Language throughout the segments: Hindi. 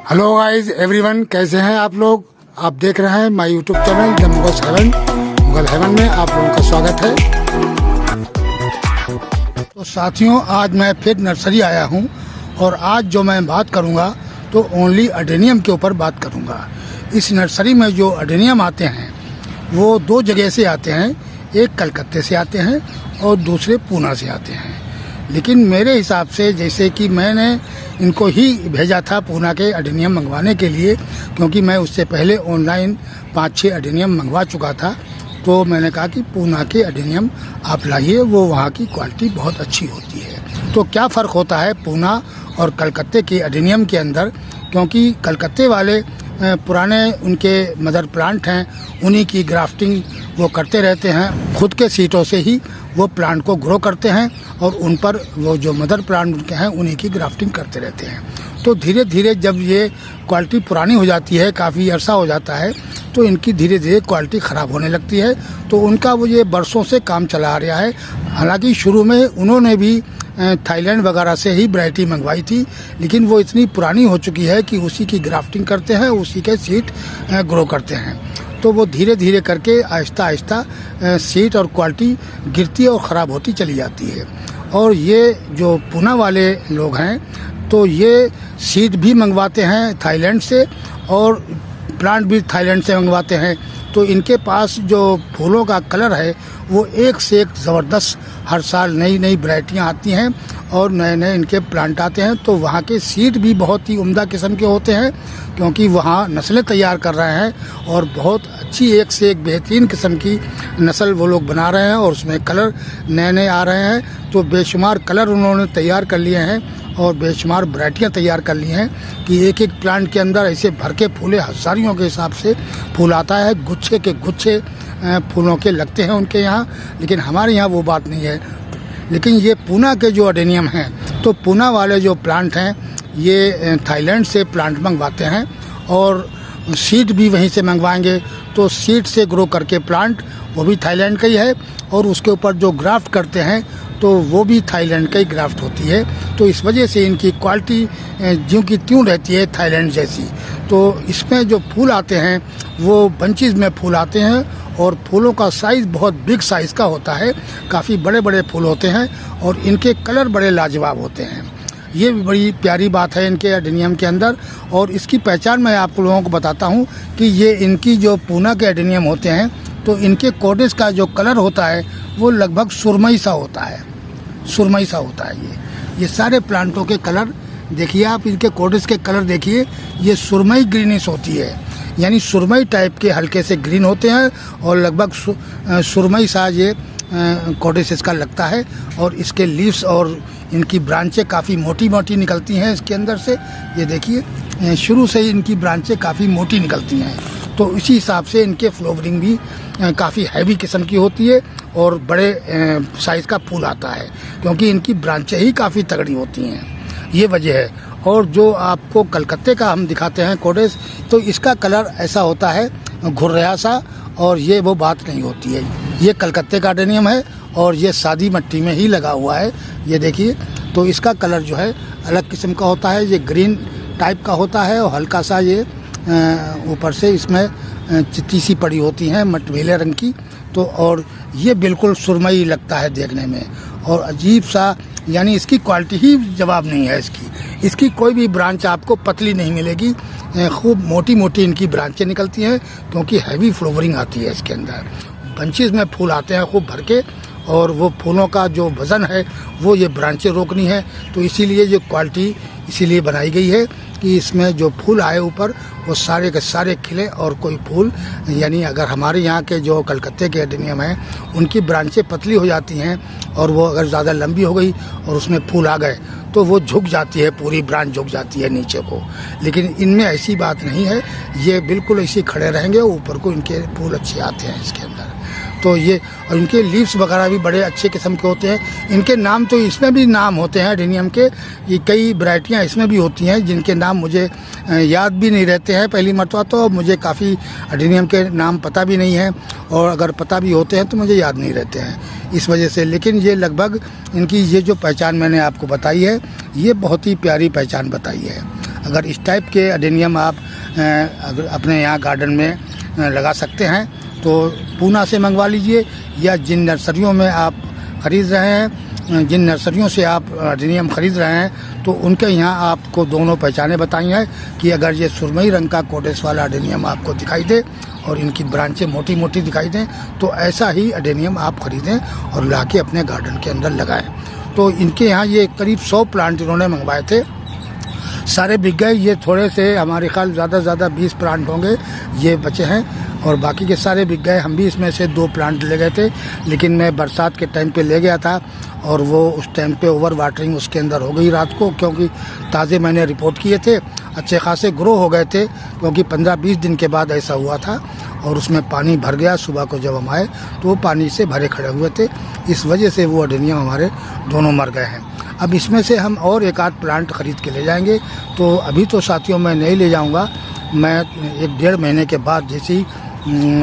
हेलो गाइस एवरीवन, कैसे हैं आप लोग। आप देख रहे हैं my YouTube channel the Mughal heaven में आप लोगों का स्वागत है। तो साथियों, आज मैं फिर नर्सरी आया हूं और आज जो मैं बात करूंगा तो ओनली अडेनियम के ऊपर बात करूंगा। इस नर्सरी में जो अडेनियम आते हैं वो दो जगह से आते हैं, एक कलकत्ते से आते हैं और दूसरे पूना से आते हैं। लेकिन मेरे हिसाब से जैसे कि मैंने इनको ही भेजा था पूना के अडेनियम मंगवाने के लिए, क्योंकि मैं उससे पहले ऑनलाइन 5-6 अडेनियम मंगवा चुका था। तो मैंने कहा कि पूना के अडेनियम आप लाइए, वो वहाँ की क्वालिटी बहुत अच्छी होती है। तो क्या फ़र्क होता है पूना और कलकत्ते के अडेनियम के अंदर, क्योंकि कलकत्ते वाले पुराने उनके मदर प्लांट हैं, उन्हीं की ग्राफ्टिंग वो करते रहते हैं, खुद के सीटों से ही वो प्लांट को ग्रो करते हैं और उन पर वो जो मदर प्लांट उनके हैं उन्हीं की ग्राफ्टिंग करते रहते हैं। तो धीरे धीरे जब ये क्वालिटी पुरानी हो जाती है, काफ़ी अरसा हो जाता है, तो इनकी धीरे धीरे क्वालिटी ख़राब होने लगती है। तो उनका वो ये बरसों से काम चला आ रहा है। हालांकि शुरू में उन्होंने भी थाईलैंड वगैरह से ही वैरायटी मंगवाई थी, लेकिन वो इतनी पुरानी हो चुकी है कि उसी की ग्राफ्टिंग करते हैं, उसी के सीड ग्रो करते हैं। तो वो धीरे धीरे करके आहिस्ता आहिस्ता सीड और क्वालिटी गिरती और ख़राब होती चली जाती है। और ये जो पूना वाले लोग हैं तो ये सीड भी मंगवाते हैं थाईलैंड से और प्लांट भी थाईलैंड से मंगवाते हैं। तो इनके पास जो फूलों का कलर है वो एक से एक ज़बरदस्त, हर साल नई नई वैरायटियाँ आती हैं और नए नए इनके प्लांट आते हैं। तो वहाँ के सीड भी बहुत ही उम्दा किस्म के होते हैं, क्योंकि वहाँ नस्लें तैयार कर रहे हैं और बहुत अच्छी एक से एक बेहतरीन किस्म की नस्ल वो लोग बना रहे हैं और उसमें कलर नए नए आ रहे हैं। तो बेशुमार कलर उन्होंने तैयार कर लिए हैं और बेशुमार वैरायटियाँ तैयार कर ली हैं कि एक एक प्लांट के अंदर ऐसे भर के फूले हज़ारियों के हिसाब से फूल आता है, गुच्छे के गुच्छे फूलों के लगते हैं उनके यहाँ। लेकिन हमारे यहाँ वो बात नहीं है। लेकिन ये पूना के जो अडेनियम हैं, तो पूना वाले जो प्लांट हैं ये थाईलैंड से प्लांट मंगवाते हैं और सीड भी वहीं से मंगवाएंगे। तो सीड से ग्रो करके प्लांट वो भी थाईलैंड का ही है और उसके ऊपर जो ग्राफ्ट करते हैं तो वो भी थाईलैंड का ही ग्राफ्ट होती है। तो इस वजह से इनकी क्वालिटी ज्यों की त्यों रहती है थाईलैंड जैसी। तो इसमें जो फूल आते हैं वो बंचेस में फूल आते हैं और फूलों का साइज़ बहुत बिग साइज़ का होता है, काफ़ी बड़े बड़े फूल होते हैं और इनके कलर बड़े लाजवाब होते हैं। ये भी बड़ी प्यारी बात है इनके अडेनियम के अंदर। और इसकी पहचान मैं आप लोगों को बताता हूँ कि ये इनकी जो पूना के अडेनियम होते हैं तो इनके कोडेस का जो कलर होता है वो लगभग सुरमई सा होता है, सुरमई सा होता है। ये सारे प्लांटों के कलर देखिए आप, इनके कोडेस के कलर देखिए, ये सुरमई ग्रीनिश होती है, यानी सुरमई टाइप के हल्के से ग्रीन होते हैं और लगभग सुरमई सा ये कोडेस इसका लगता है। और इसके लीव्स और इनकी ब्रांचें काफ़ी मोटी मोटी निकलती हैं इसके अंदर से। ये देखिए शुरू से ही इनकी ब्रांचें काफ़ी मोटी निकलती हैं। तो इसी हिसाब से इनके फ्लावरिंग भी काफ़ी हैवी किस्म की होती है और बड़े साइज़ का फूल आता है, क्योंकि इनकी ब्रांचें ही काफ़ी तगड़ी होती हैं, ये वजह है। और जो आपको कलकत्ते का हम दिखाते हैं कोडेस, तो इसका कलर ऐसा होता है घुर्रिया सा, और ये वो बात नहीं होती है। ये कलकत्ते का अडेनियम है और ये सादी मिट्टी में ही लगा हुआ है, ये देखिए। तो इसका कलर जो है अलग किस्म का होता है, ये ग्रीन टाइप का होता है और हल्का सा ये ऊपर से इसमें चित्ती सी पड़ी होती हैं मटमैले रंग की। तो और ये बिल्कुल सुरमई लगता है देखने में और अजीब सा, यानी इसकी क्वालिटी ही जवाब नहीं है इसकी कोई भी ब्रांच आपको पतली नहीं मिलेगी, खूब मोटी मोटी इनकी ब्रांचें निकलती हैं, क्योंकि हैवी फ्लावरिंग आती है इसके अंदर। बंचेस में फूल आते हैं खूब भर के और वो फूलों का जो वज़न है वो ये ब्रांचें रोकनी है। तो इसीलिए ये क्वालिटी इसीलिए बनाई गई है कि इसमें जो फूल आए ऊपर वो सारे के सारे खिले और कोई फूल, यानी अगर हमारे यहाँ के जो कलकत्ते के अडेनियम हैं उनकी ब्रांचें पतली हो जाती हैं और वो अगर ज़्यादा लंबी हो गई और उसमें फूल आ गए तो वो झुक जाती है, पूरी ब्रांच झुक जाती है नीचे को। लेकिन इनमें ऐसी बात नहीं है, ये बिल्कुल ऐसे खड़े रहेंगे, ऊपर को इनके फूल अच्छे आते हैं इसके अंदर। तो ये और इनके लीव्स वगैरह भी बड़े अच्छे किस्म के होते हैं। इनके नाम तो इसमें भी नाम होते हैं अडेनियम के, ये कई वैरायटियाँ इसमें भी होती हैं जिनके नाम मुझे याद भी नहीं रहते हैं पहली मरतबा। तो मुझे काफ़ी अडेनियम के नाम पता भी नहीं है और अगर पता भी होते हैं तो मुझे याद नहीं रहते हैं इस वजह से। लेकिन ये लगभग इनकी ये जो पहचान मैंने आपको बताई है ये बहुत ही प्यारी पहचान बताई है। अगर इस टाइप के अडेनियम आप अगर अपने यहाँ गार्डन में लगा सकते हैं तो पूना से मंगवा लीजिए, या जिन नर्सरियों में आप ख़रीद रहे हैं, जिन नर्सरियों से आप अडेनियम ख़रीद रहे हैं, तो उनके यहाँ आपको दोनों पहचाने बताई हैं कि अगर ये सुरमई रंग का कोडेक्स वाला अडेनियम आपको दिखाई दे और इनकी ब्रांचें मोटी मोटी दिखाई दें, तो ऐसा ही अडेनियम आप ख़रीदें और लाके अपने गार्डन के अंदर लगाएं। तो इनके यहाँ ये करीब 100 प्लांट इन्होंने मंगवाए थे, सारे बिक गए। ये थोड़े से हमारे ख्याल ज़्यादा से ज़्यादा 20 प्लांट होंगे ये बचे हैं, और बाकी के सारे बिक गए। हम भी इसमें से 2 प्लांट ले गए थे, लेकिन मैं बरसात के टाइम पे ले गया था और वो उस टाइम पे ओवर वाटरिंग उसके अंदर हो गई रात को, क्योंकि ताज़े मैंने रिपोर्ट किए थे, अच्छे खासे ग्रो हो गए थे, क्योंकि 15-20 दिन के बाद ऐसा हुआ था और उसमें पानी भर गया। सुबह को जब हम आए तो वो पानी से भरे खड़े हुए थे, इस वजह से वो अडेनियम हमारे दोनों मर गए हैं। अब इसमें से हम और एक आध प्लांट ख़रीद के ले जाएंगे। तो अभी तो साथियों मैं नहीं ले जाऊंगा, मैं 1-1.5 महीने के बाद जैसे ही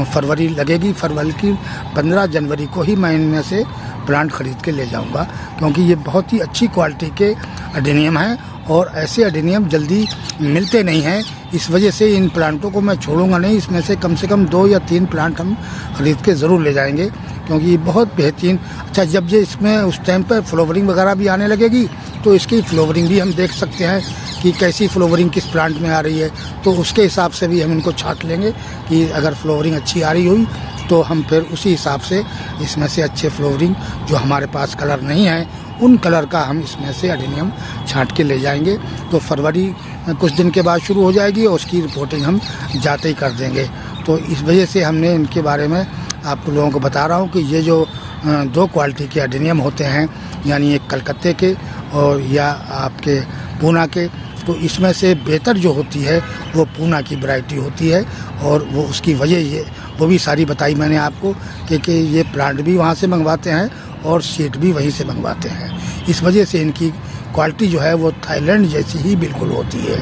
फरवरी लगेगी, फरवरी की 15 जनवरी को ही मैं इनमें से प्लांट ख़रीद के ले जाऊंगा, क्योंकि ये बहुत ही अच्छी क्वालिटी के अडेनियम हैं और ऐसे अडेनियम जल्दी मिलते नहीं हैं। इस वजह से इन प्लांटों को मैं छोड़ूंगा नहीं, इसमें से कम 2 या 3 प्लांट हम ख़रीद के ज़रूर ले जाएंगे, क्योंकि ये बहुत बेहतरीन। अच्छा, जब ये इसमें उस टाइम पर फ्लावरिंग वगैरह भी आने लगेगी तो इसकी फ्लावरिंग भी हम देख सकते हैं कि कैसी फ्लावरिंग किस प्लांट में आ रही है, तो उसके हिसाब से भी हम इनको छांट लेंगे कि अगर फ्लावरिंग अच्छी आ रही हुई तो हम फिर उसी हिसाब से इसमें से अच्छे फ्लावरिंग जो हमारे पास कलर नहीं है उन कलर का हम इसमें से अडेनियम छांट के ले जाएंगे। तो फरवरी कुछ दिन के बाद शुरू हो जाएगी और उसकी रिपोर्टिंग हम जाते ही कर देंगे। तो इस वजह से हमने इनके बारे में आप लोगों को बता रहा हूँ कि ये जो 2 क्वालिटी के अडेनियम होते हैं, यानी एक कलकत्ते के और या आपके पूना के, तो इसमें से बेहतर जो होती है वो पूना की वैरायटी होती है। और वो उसकी वजह ये वो भी सारी बताई मैंने आपको कि ये प्लांट भी वहाँ से मंगवाते हैं और सीड भी वहीं से मंगवाते हैं। इस वजह से इनकी क्वालिटी जो है वो थाईलैंड जैसी ही बिल्कुल होती है।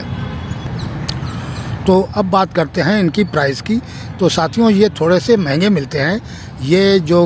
तो अब बात करते हैं इनकी प्राइस की। तो साथियों ये थोड़े से महंगे मिलते हैं। ये जो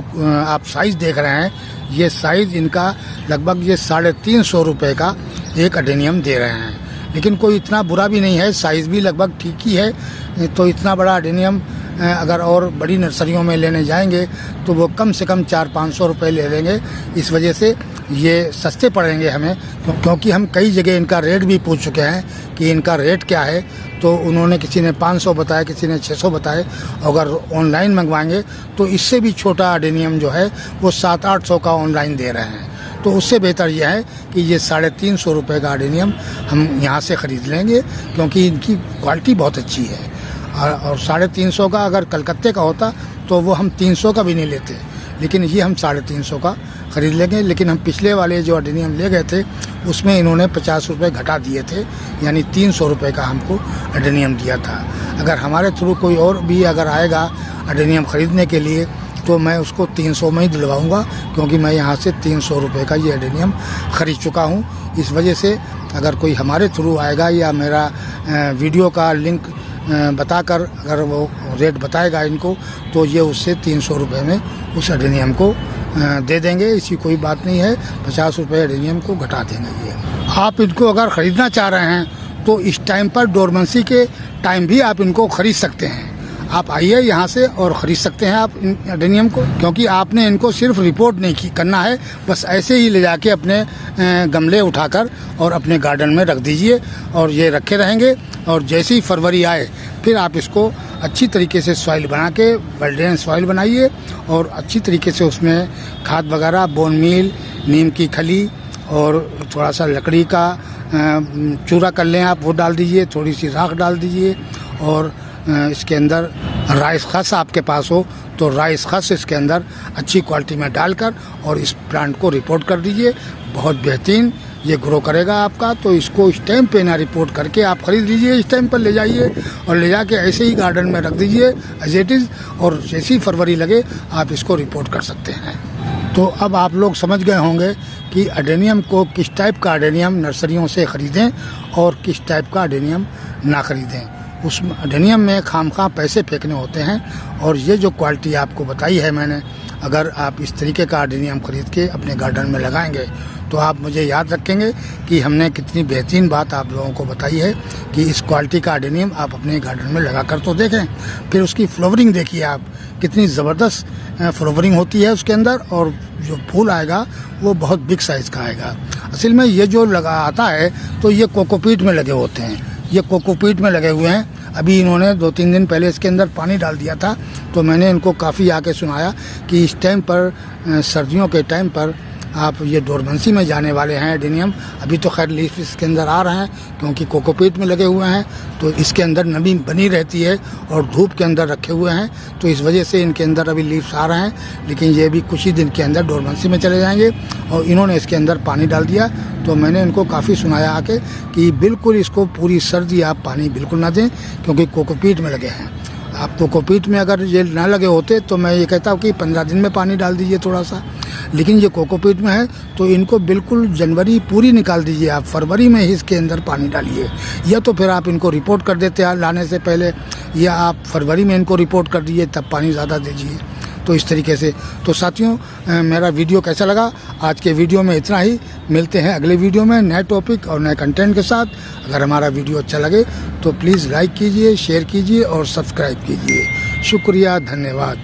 आप साइज़ देख रहे हैं, ये साइज़ इनका लगभग ये 350 रुपये का एक अडेनियम दे रहे हैं, लेकिन कोई इतना बुरा भी नहीं है, साइज़ भी लगभग ठीक ही है। तो इतना बड़ा अडेनियम अगर और बड़ी नर्सरियों में लेने जाएंगे तो वो कम से कम 400-500 रुपये ले लेंगे। इस वजह से ये सस्ते पड़ेंगे हमें, क्योंकि हम कई जगह इनका रेट भी पूछ चुके हैं कि इनका रेट क्या है, तो उन्होंने किसी ने 500 बताया, किसी ने 600 बताए। अगर ऑनलाइन मंगवाएंगे तो इससे भी छोटा अडेनियम जो है वो 700-800 का ऑनलाइन दे रहे हैं। तो उससे बेहतर यह है कि ये 350 रुपये का अडेनियम हम यहाँ से ख़रीद लेंगे, क्योंकि इनकी क्वालिटी बहुत अच्छी है। और 350 का अगर कलकत्ते का होता तो वो हम 300 का भी नहीं लेते, लेकिन ये हम 350 का ख़रीद लेंगे। लेकिन हम पिछले वाले जो अडेनियम ले गए थे उसमें इन्होंने 50 रुपये घटा दिए थे, यानी 300 रुपये का हमको अडेनियम दिया था। अगर हमारे थ्रू कोई और भी अगर आएगा अडेनियम ख़रीदने के लिए तो मैं उसको 300 में ही दिलवाऊँगा, क्योंकि मैं यहाँ से 300 रुपये का ये अडेनियम ख़रीद चुका हूँ। इस वजह से अगर कोई हमारे थ्रू आएगा या मेरा वीडियो का लिंक बताकर अगर वो रेट बताएगा इनको, तो ये उससे 300 रुपये में उस अडेनियम को दे देंगे। इसी कोई बात नहीं है, 50 रुपये एडेनियम को घटा देंगे। ये आप इनको अगर ख़रीदना चाह रहे हैं तो इस टाइम पर डोरमेंसी के टाइम भी आप इनको ख़रीद सकते हैं। आप आइए यहाँ से और ख़रीद सकते हैं आप इन एडेनियम को, क्योंकि आपने इनको सिर्फ रिपोर्ट नहीं करना है, बस ऐसे ही ले जाके अपने गमले उठाकर और अपने गार्डन में रख दीजिए और ये रखे रहेंगे। और जैसे ही फरवरी आए फिर आप इसको अच्छी तरीके से सॉइल बना के वेल्डेन सॉइल बनाइए और अच्छी तरीके से उसमें खाद वगैरह, बोन मील, नीम की खली और थोड़ा सा लकड़ी का चूरा कर लें आप, वो डाल दीजिए, थोड़ी सी राख डाल दीजिए। और इसके अंदर राइस खस आपके पास हो तो राइस खस इसके अंदर अच्छी क्वालिटी में डालकर और इस प्लांट को रिपोर्ट कर दीजिए। बहुत बेहतरीन ये ग्रो करेगा आपका। तो इसको इस टाइम पे ना रिपोर्ट करके आप ख़रीद लीजिए, इस टाइम पर ले जाइए और ले जाके ऐसे ही गार्डन में रख दीजिए एज इट इज़, और जैसी फरवरी लगे आप इसको रिपोर्ट कर सकते हैं। तो अब आप लोग समझ गए होंगे कि अडेनियम को किस टाइप का अडेनियम नर्सरियों से ख़रीदें और किस टाइप का अडेनियम ना ख़रीदें। उस अडेनियम में खामखा पैसे फेंकने होते हैं। और ये जो क्वालिटी आपको बताई है मैंने अगर आप इस तरीके का अडेनियम खरीद के अपने गार्डन में लगाएंगे तो आप मुझे याद रखेंगे कि हमने कितनी बेहतरीन बात आप लोगों को बताई है कि इस क्वालिटी का अडेनियम आप अपने गार्डन में लगा कर तो देखें। फिर उसकी फ्लावरिंग देखिए आप, कितनी ज़बरदस्त फ्लावरिंग होती है उसके अंदर, और जो फूल आएगा वो बहुत बिग साइज़ का आएगा। असल में ये जो लगा आता है तो ये कोकोपीट में लगे होते हैं, ये कोकोपीट में लगे हुए हैं। अभी इन्होंने 2-3 दिन पहले इसके अंदर पानी डाल दिया था, तो मैंने इनको काफ़ी आके सुनाया कि इस टाइम पर सर्दियों के टाइम पर आप ये डोरमेंसी में जाने वाले हैं एडेनियम। अभी तो खैर लीफ इसके अंदर आ रहे हैं क्योंकि कोकोपीट में लगे हुए हैं, तो इसके अंदर नमी बनी रहती है और धूप के अंदर रखे हुए हैं, तो इस वजह से इनके अंदर अभी लीव्स आ रहे हैं। लेकिन ये भी कुछ ही दिन के अंदर डोरमेंसी में चले जाएंगे। और इन्होंने इसके अंदर पानी डाल दिया, तो मैंने इनको काफ़ी सुनाया आके कि बिल्कुल इसको पूरी सर्दी आप पानी बिल्कुल ना दें, क्योंकि कोकोपीट में लगे हैं। आप कोकोपीट में अगर ये ना लगे होते तो मैं ये कहता हूँ कि 15 दिन में पानी डाल दीजिए थोड़ा सा, लेकिन ये कोकोपीट में है तो इनको बिल्कुल जनवरी पूरी निकाल दीजिए आप, फरवरी में ही इसके अंदर पानी डालिए, या तो फिर आप इनको रिपोर्ट कर देते हैं लाने से पहले, या आप फरवरी में इनको रिपोर्ट कर दीजिए तब पानी ज़्यादा दीजिए। तो इस तरीके से। तो साथियों, मेरा वीडियो कैसा लगा? आज के वीडियो में इतना ही। मिलते हैं अगले वीडियो में नए टॉपिक और नए कंटेंट के साथ। अगर हमारा वीडियो अच्छा लगे तो प्लीज़ लाइक कीजिए, शेयर कीजिए और सब्सक्राइब कीजिए। शुक्रिया, धन्यवाद।